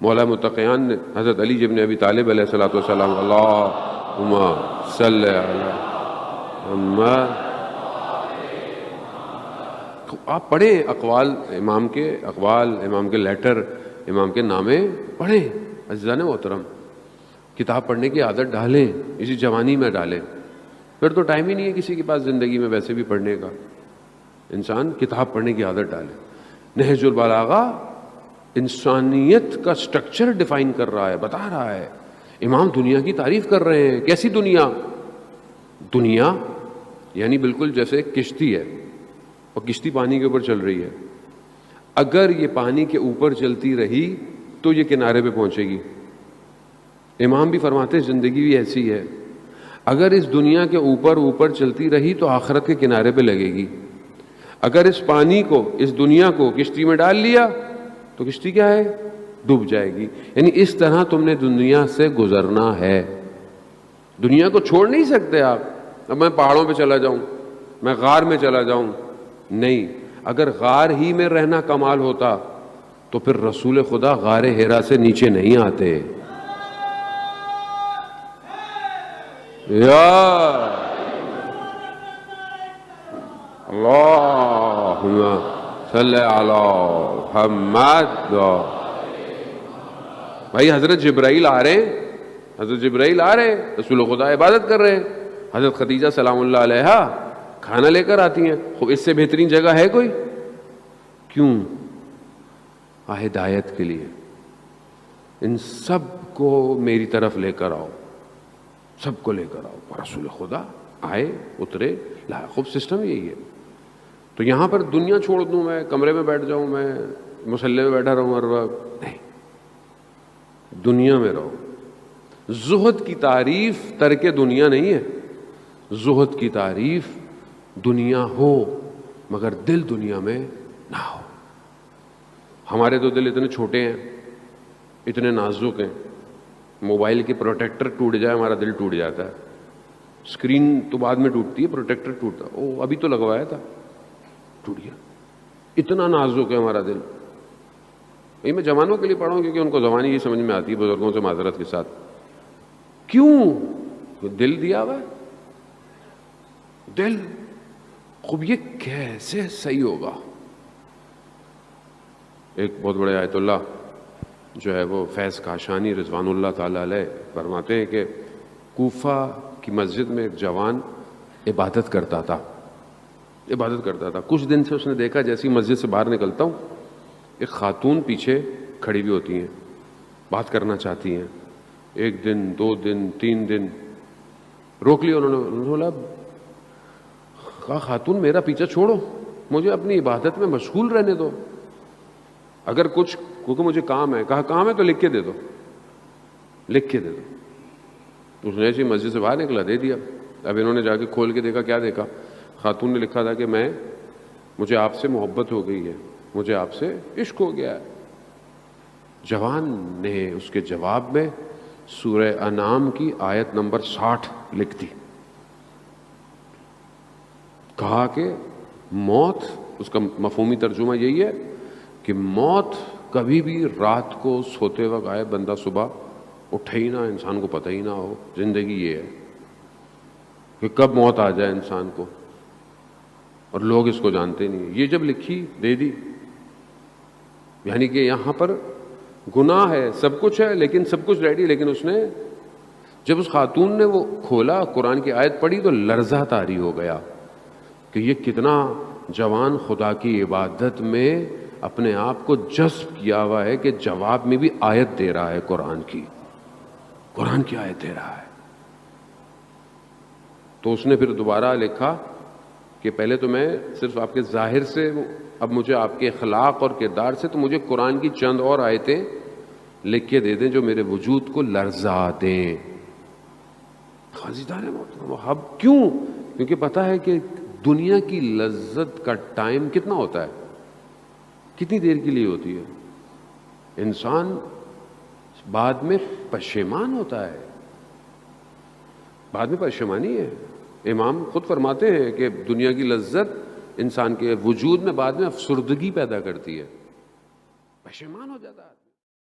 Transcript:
مولا متقیان نے حضرت علی ابن ابی طالب علیہ الصلوۃ والسلام اللہم صلی علی محمد، آپ پڑھیں اقوال امام کے لیٹر، امام کے نامے پڑھیں عزیزان محترم، کتاب پڑھنے کی عادت ڈالیں، اسی جوانی میں ڈالیں، پھر تو ٹائم ہی نہیں ہے کسی کے پاس زندگی میں ویسے بھی پڑھنے کا، انسان کتاب پڑھنے کی عادت ڈالے۔ نہج البلاغہ انسانیت کا سٹرکچر ڈیفائن کر رہا ہے، بتا رہا ہے۔ امام دنیا کی تعریف کر رہے ہیں، کیسی دنیا؟ دنیا یعنی بالکل جیسے کشتی ہے، اور کشتی پانی کے اوپر چل رہی ہے، اگر یہ پانی کے اوپر چلتی رہی تو یہ کنارے پہ پہنچے گی۔ امام بھی فرماتے ہیں زندگی بھی ایسی ہے، اگر اس دنیا کے اوپر چلتی رہی تو آخرت کے کنارے پہ لگے گی، اگر اس پانی کو، اس دنیا کو کشتی میں ڈال لیا تو کشتی کیا ہے؟ ڈوب جائے گی۔ یعنی اس طرح تم نے دنیا سے گزرنا ہے، دنیا کو چھوڑ نہیں سکتے آپ۔ اب میں پہاڑوں پہ چلا جاؤں، میں غار میں چلا جاؤں، نہیں، اگر غار ہی میں رہنا کمال ہوتا تو پھر رسول خدا غار حرا سے نیچے نہیں آتے۔ یا اللہم صلی علی محمد۔ بھائی حضرت جبرائیل آ رہے ہیں، رسول خدا عبادت کر رہے ہیں، حضرت خدیجہ سلام اللہ علیہا کھانا لے کر آتی ہیں، خوب اس سے بہترین جگہ ہے کوئی؟ کیوں؟ ہدایت کے لیے، ان سب کو میری طرف لے کر آؤ، سب کو لے کر آؤ۔ رسول خدا آئے، اترے، خوب سسٹم یہی ہے۔ تو یہاں پر دنیا چھوڑ دوں، میں کمرے میں بیٹھ جاؤں، میں مصلی میں بیٹھا رہوں ہر وقت؟ نہیں، دنیا میں رہو۔ زہد کی تعریف ترک دنیا نہیں ہے، زہد کی تعریف دنیا ہو مگر دل دنیا میں نہ ہو۔ ہمارے تو دل اتنے چھوٹے ہیں، اتنے نازک ہیں، موبائل کی پروٹیکٹر ٹوٹ جائے ہمارا دل ٹوٹ جاتا ہے، اسکرین تو بعد میں ٹوٹتی ہے، پروٹیکٹر ٹوٹتا، او ابھی تو لگوایا تھا، ٹوٹ گیا۔ اتنا نازک ہے ہمارا دل۔ یہ میں جوانوں کے لیے پڑھا ہوں کیونکہ ان کو زبانی یہ سمجھ میں آتی ہے، بزرگوں سے معذرت کے ساتھ۔ کیوں؟ دل دیا ہوا ہے، دل خوب، یہ کیسے صحیح ہوگا؟ ایک بہت بڑے آیت اللہ جو ہے وہ فیض کاشانی رضوان اللہ تعالی علیہ فرماتے ہیں کہ کوفہ کی مسجد میں ایک جوان عبادت کرتا تھا۔ کچھ دن سے اس نے دیکھا جیسی مسجد سے باہر نکلتا ہوں ایک خاتون پیچھے کھڑی بھی ہوتی ہیں، بات کرنا چاہتی ہیں، 1 دن 2 دن 3 دن روک لیا انہوں نے بولا کہا خاتون میرا پیچھا چھوڑو، مجھے اپنی عبادت میں مشغول رہنے دو، اگر کچھ کیونکہ مجھے کام ہے، کہا کام ہے تو لکھ کے دے دو۔ اس نے ایسی مسجد سے باہر نکلا، دے دیا۔ اب انہوں نے جا کے کھول کے دیکھا، کیا دیکھا؟ خاتون نے لکھا تھا کہ مجھے آپ سے محبت ہو گئی ہے، مجھے آپ سے عشق ہو گیا ہے۔ جوان نے اس کے جواب میں سورہ انعام کی آیت نمبر 60 لکھ دی، کہا کہ موت، اس کا مفہومی ترجمہ یہی ہے کہ موت کبھی بھی رات کو سوتے وقت آئے، بندہ صبح اٹھے ہی نہ، انسان کو پتہ ہی نہ ہو۔ زندگی یہ ہے کہ کب موت آ جائے انسان کو، اور لوگ اس کو جانتے نہیں۔ یہ جب لکھی، دے دی، یعنی کہ یہاں پر گناہ ہے، سب کچھ ہے، لیکن سب کچھ ریڈی، لیکن اس نے جب اس خاتون نے وہ کھولا، قرآن کی آیت پڑھی تو لرزہ طاری ہو گیا کہ یہ کتنا جوان خدا کی عبادت میں اپنے آپ کو جذب کیا ہوا ہے کہ جواب میں بھی آیت دے رہا ہے، قرآن کی آیت دے رہا ہے۔ تو اس نے پھر دوبارہ لکھا کہ پہلے تو میں صرف آپ کے ظاہر سے، اب مجھے آپ کے اخلاق اور کردار سے، تو مجھے قرآن کی چند اور آیتیں لکھ کے دے دیں جو میرے وجود کو لرزا دیں۔ خازیدار محترم، اب کیوں؟ کیونکہ پتہ ہے کہ دنیا کی لذت کا ٹائم کتنا ہوتا ہے، کتنی دیر کے لیے ہوتی ہے، انسان بعد میں پشیمان ہوتا ہے، بعد میں پشیمانی ہے۔ امام خود فرماتے ہیں کہ دنیا کی لذت انسان کے وجود میں بعد میں افسردگی پیدا کرتی ہے، پشیمان ہو جاتا ہے۔